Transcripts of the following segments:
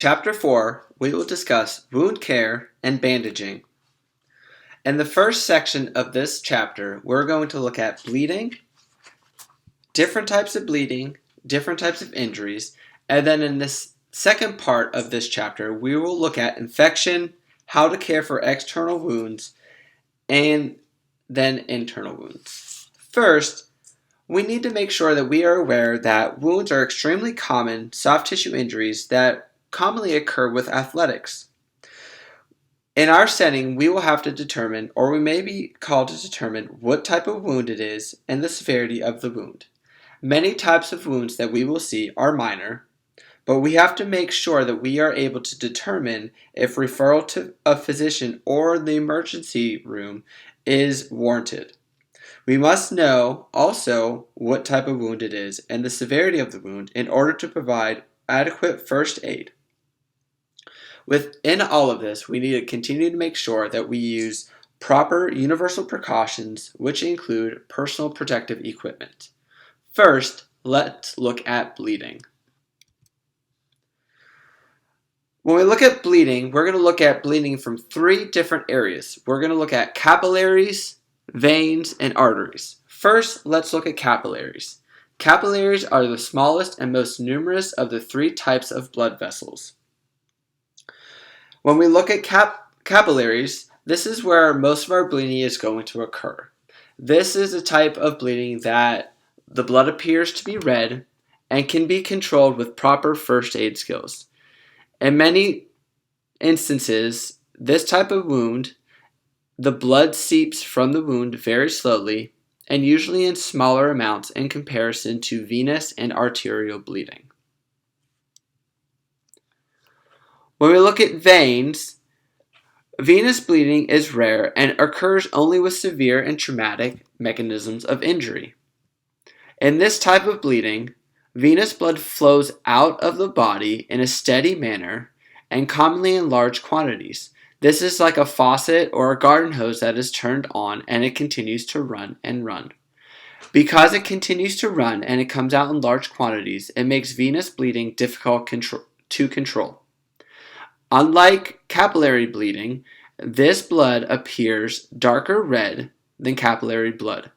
Chapter 4, we will discuss wound care and bandaging. In the first section of this chapter, we're going to look at bleeding, different types of bleeding, different types of injuries, and then in this second part of this chapter, we will look at infection, how to care for external wounds, and then internal wounds. First, we need to make sure that we are aware that wounds are extremely common soft tissue injuries that commonly occur with athletics. In our setting, we will have to determine, or we may be called to determine, what type of wound it is and the severity of the wound. Many types of wounds that we will see are minor, but we have to make sure that we are able to determine if referral to a physician or the emergency room is warranted. We must know also what type of wound it is and the severity of the wound in order to provide adequate first aid. Within all of this, we need to continue to make sure that we use proper universal precautions, which include personal protective equipment. First, let's look at bleeding. When we look at bleeding, we're going to look at bleeding from three different areas. We're going to look at capillaries, veins, and arteries. First, let's look at capillaries. Capillaries are the smallest and most numerous of the three types of blood vessels. When we look at capillaries, this is where most of our bleeding is going to occur. This is a type of bleeding that the blood appears to be red and can be controlled with proper first aid skills. In many instances, this type of wound, the blood seeps from the wound very slowly and usually in smaller amounts in comparison to venous and arterial bleeding. When we look at veins, venous bleeding is rare and occurs only with severe and traumatic mechanisms of injury. In this type of bleeding, venous blood flows out of the body in a steady manner and commonly in large quantities. This is like a faucet or a garden hose that is turned on and it continues to run and run. Because it continues to run and it comes out in large quantities, it makes venous bleeding difficult to control. Unlike capillary bleeding, this blood appears darker red than capillary blood.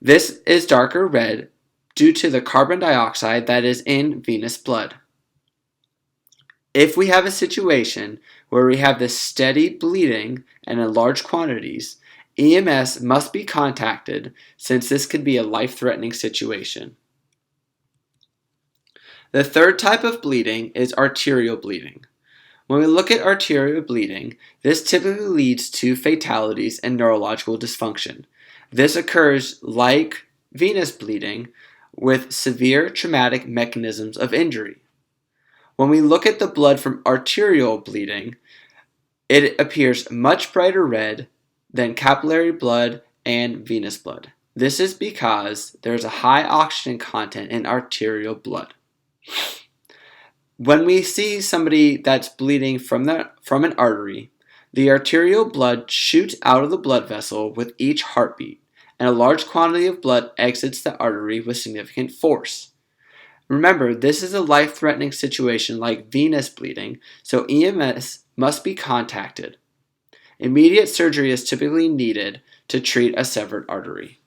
This is darker red due to the carbon dioxide that is in venous blood. If we have a situation where we have this steady bleeding and in large quantities, EMS must be contacted since this could be a life-threatening situation. The third type of bleeding is arterial bleeding. When we look at arterial bleeding, this typically leads to fatalities and neurological dysfunction. This occurs like venous bleeding with severe traumatic mechanisms of injury. When we look at the blood from arterial bleeding, it appears much brighter red than capillary blood and venous blood. This is because there's a high oxygen content in arterial blood. When we see somebody that's bleeding from an artery, the arterial blood shoots out of the blood vessel with each heartbeat, and a large quantity of blood exits the artery with significant force. Remember, this is a life-threatening situation like venous bleeding, so EMS must be contacted. Immediate surgery is typically needed to treat a severed artery.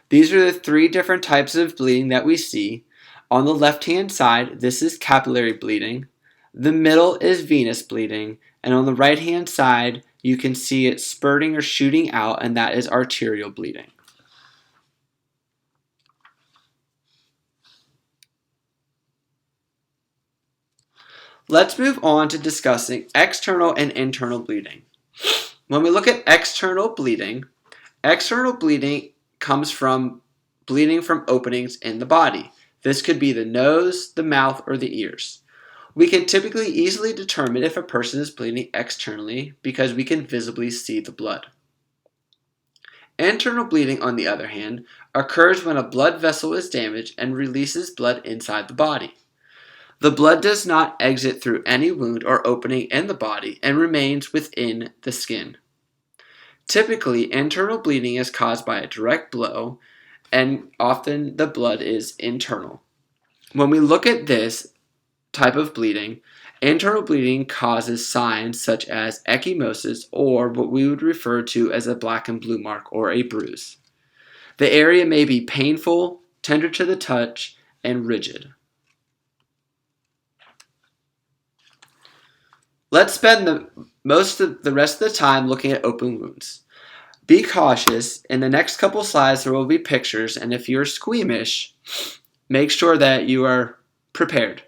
These are the three different types of bleeding that we see. On the left-hand side, this is capillary bleeding. The middle is venous bleeding. And on the right-hand side, you can see it spurting or shooting out, and that is arterial bleeding. Let's move on to discussing external and internal bleeding. When we look at external bleeding comes from bleeding from openings in the body. This could be the nose, the mouth, or the ears. We can typically easily determine if a person is bleeding externally because we can visibly see the blood. Internal bleeding, on the other hand, occurs when a blood vessel is damaged and releases blood inside the body. The blood does not exit through any wound or opening in the body and remains within the skin. Typically, internal bleeding is caused by a direct blow, and often the blood is internal. When we look at this type of bleeding, internal bleeding causes signs such as ecchymosis, or what we would refer to as a black and blue mark or a bruise. The area may be painful, tender to the touch, and rigid. Let's spend the rest of the time looking at open wounds. Be cautious. In the next couple slides, there will be pictures, and if you're squeamish, make sure that you are prepared.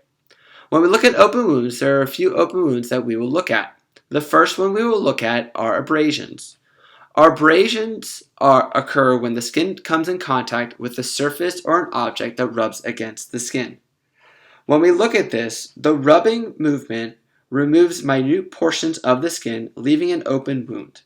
When we look at open wounds, there are a few open wounds that we will look at. The first one we will look at are abrasions. Abrasions occur when the skin comes in contact with a surface or an object that rubs against the skin. When we look at this, the rubbing movement removes minute portions of the skin, leaving an open wound.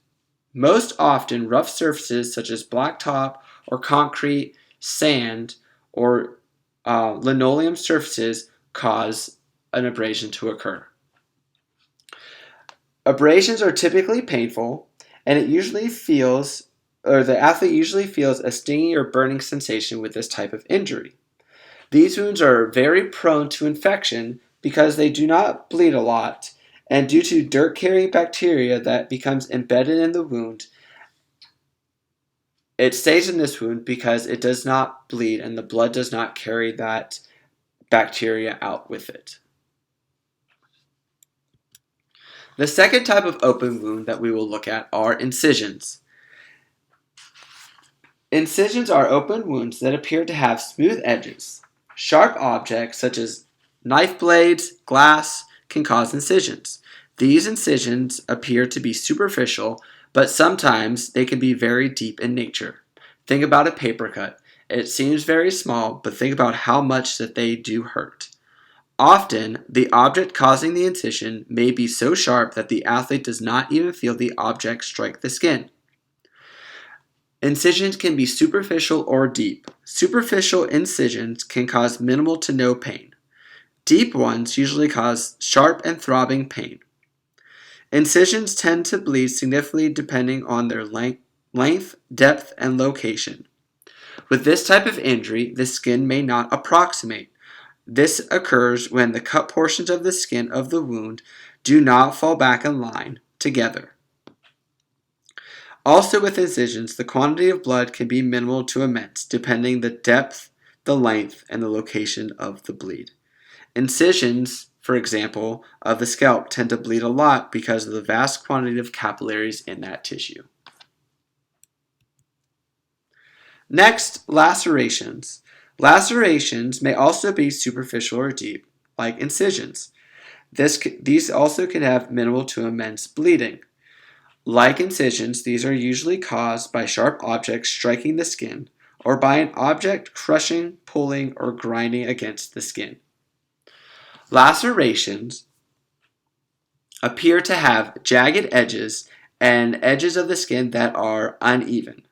Most often, rough surfaces such as blacktop or concrete, sand, or linoleum surfaces cause an abrasion to occur. Abrasions are typically painful, and the athlete usually feels a stinging or burning sensation with this type of injury. These wounds are very prone to infection because they do not bleed a lot, and due to dirt-carrying bacteria that becomes embedded in the wound, it stays in this wound because it does not bleed and the blood does not carry that bacteria out with it. The second type of open wound that we will look at are incisions. Incisions are open wounds that appear to have smooth edges. Sharp objects such as knife blades, glass, can cause incisions. These incisions appear to be superficial, but sometimes they can be very deep in nature. Think about a paper cut. It seems very small, but think about how much that they do hurt. Often, the object causing the incision may be so sharp that the athlete does not even feel the object strike the skin. Incisions can be superficial or deep. Superficial incisions can cause minimal to no pain. Deep ones usually cause sharp and throbbing pain. Incisions tend to bleed significantly depending on their length, depth, and location. With this type of injury, the skin may not approximate. This occurs when the cut portions of the skin of the wound do not fall back in line together. Also with incisions, the quantity of blood can be minimal to immense, depending the depth, the length, and the location of the bleed. Incisions, for example, of the scalp tend to bleed a lot because of the vast quantity of capillaries in that tissue. Next, lacerations. Lacerations may also be superficial or deep, like incisions. These also can have minimal to immense bleeding. Like incisions, these are usually caused by sharp objects striking the skin or by an object crushing, pulling, or grinding against the skin. Lacerations appear to have jagged edges and edges of the skin that are uneven.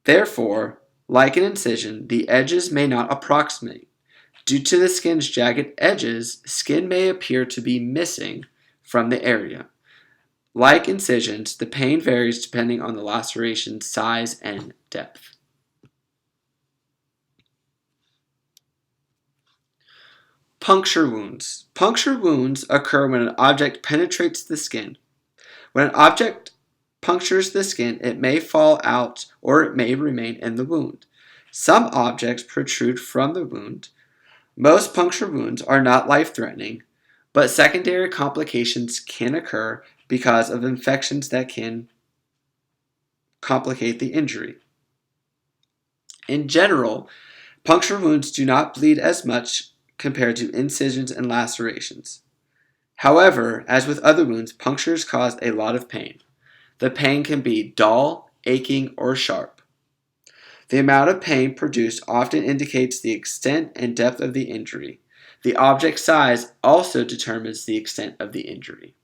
Therefore, like an incision, the edges may not approximate. Due to the skin's jagged edges, skin may appear to be missing from the area. Like incisions, the pain varies depending on the laceration size and depth. Puncture wounds. Puncture wounds occur when an object penetrates the skin. When an object punctures the skin, it may fall out or it may remain in the wound. Some objects protrude from the wound. Most puncture wounds are not life-threatening, but secondary complications can occur because of infections that can complicate the injury. In general, puncture wounds do not bleed as much compared to incisions and lacerations. However, as with other wounds, punctures cause a lot of pain. The pain can be dull, aching, or sharp. The amount of pain produced often indicates the extent and depth of the injury. The object size also determines the extent of the injury.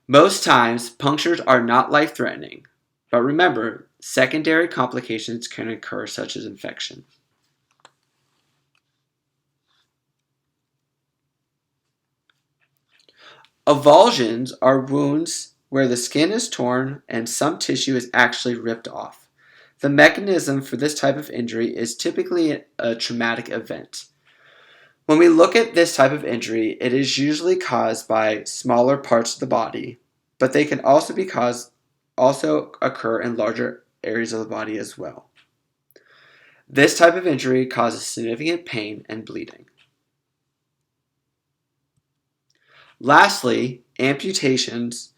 Most times, punctures are not life-threatening, but remember, secondary complications can occur such as infection. Avulsions are wounds where the skin is torn and some tissue is actually ripped off. The mechanism for this type of injury is typically a traumatic event. When we look at this type of injury, it is usually caused by smaller parts of the body, but they can also occur in larger areas of the body as well. This type of injury causes significant pain and bleeding. Lastly, amputations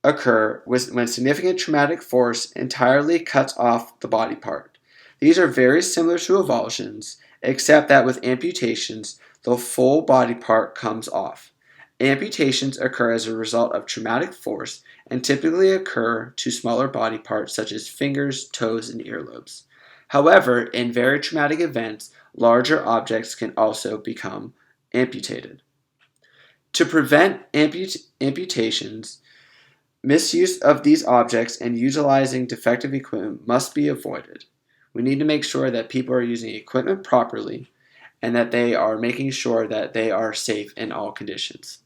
occur when significant traumatic force entirely cuts off the body part. These are very similar to avulsions, except that with amputations, the full body part comes off. Amputations occur as a result of traumatic force and typically occur to smaller body parts such as fingers, toes, and earlobes. However, in very traumatic events, larger objects can also become amputated. To prevent amputations, misuse of these objects and utilizing defective equipment must be avoided. We need to make sure that people are using equipment properly and that they are making sure that they are safe in all conditions.